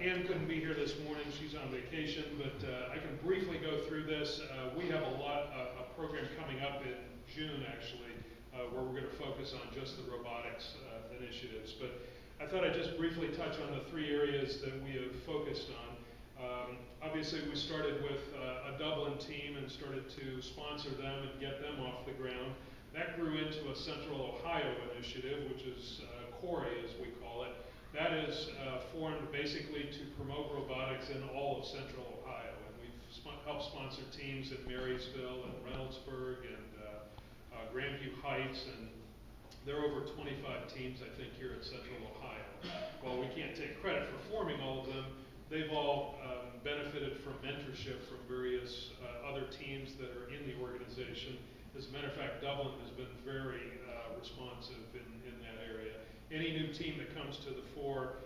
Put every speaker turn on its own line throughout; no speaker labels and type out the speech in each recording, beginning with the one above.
Ann couldn't be here this morning, she's on vacation, but I can briefly go through this. We have a program coming up in June, actually, where we're going to focus on just the robotics initiatives. But I thought I'd just briefly touch on the three areas that we have focused on. Obviously, we started with a Dublin team and started to sponsor them and get them off the ground. That grew into a Central Ohio initiative, which is CORI, as we call it. That is formed basically to promote robotics in all of Central Ohio. And we've helped sponsor teams in Marysville and Reynoldsburg and Grandview Heights, and there are over 25 teams, I think, here in Central Ohio. While we can't take credit for forming all of them, they've all benefited from mentorship from various other teams that are in the organization. As a matter of fact, Dublin has been very responsive in that area. Any new team that comes to the fore,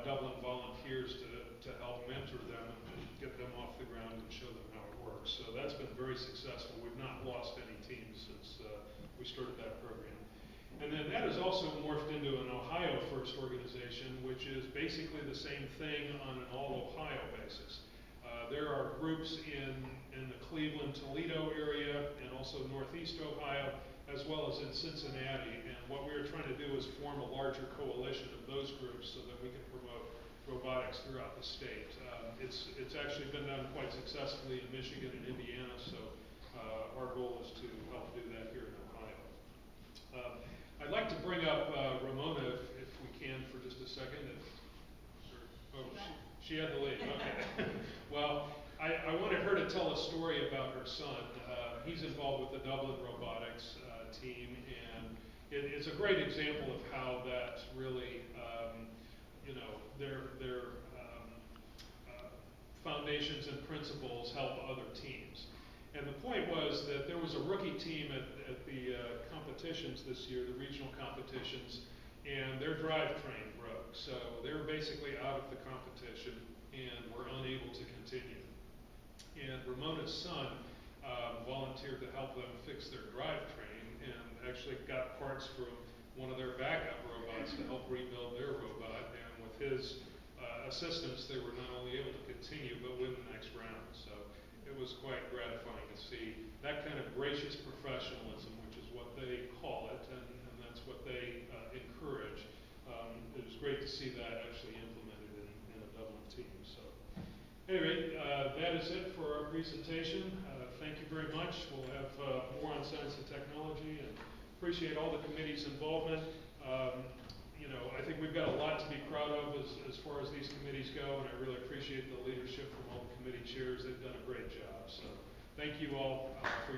Dublin volunteers to help mentor them and get them off the ground and show them how it works. So that's been very successful. We've not lost any teams since we started that program. And then that has also morphed into an Ohio First organization, which is basically the same thing on an all-Ohio basis. There are groups in the Cleveland, Toledo area, and also Northeast Ohio, as well as in Cincinnati. And what we are trying to do is form a larger coalition of those groups so that we can promote robotics throughout the state. It's actually been done quite successfully in Michigan and Indiana, so our goal is to help do that here in Ohio. I'd like to bring up Ramona, if we can, for just a second. She had to leave, okay. Well, I wanted her to tell a story about her son. He's involved with the Dublin Robotics team, and it's a great example of how that really, their foundations and principles help other teams. And the point was that there was a rookie team at the competitions this year, the regional competitions, and their drivetrain broke. So they were basically out of the competition and were unable to continue. And Ramona's son volunteered to help them fix their drivetrain and actually got parts from one of their backup robots to help rebuild their robot. And with his assistance, they were not only able to continue, but win the next round. So it was quite gratifying to see that kind of gracious professionalism, which is what they call it, and that's what they encourage. It was great to see that actually implemented in a Dublin team. So, anyway, that is it for our presentation. Thank you very much. We'll have more on science and technology, and appreciate all the committee's involvement. I think we've got a lot to be proud of as far as these committees go, and I really appreciate the leadership from all the committee chairs. They've done a great job. So thank you all for your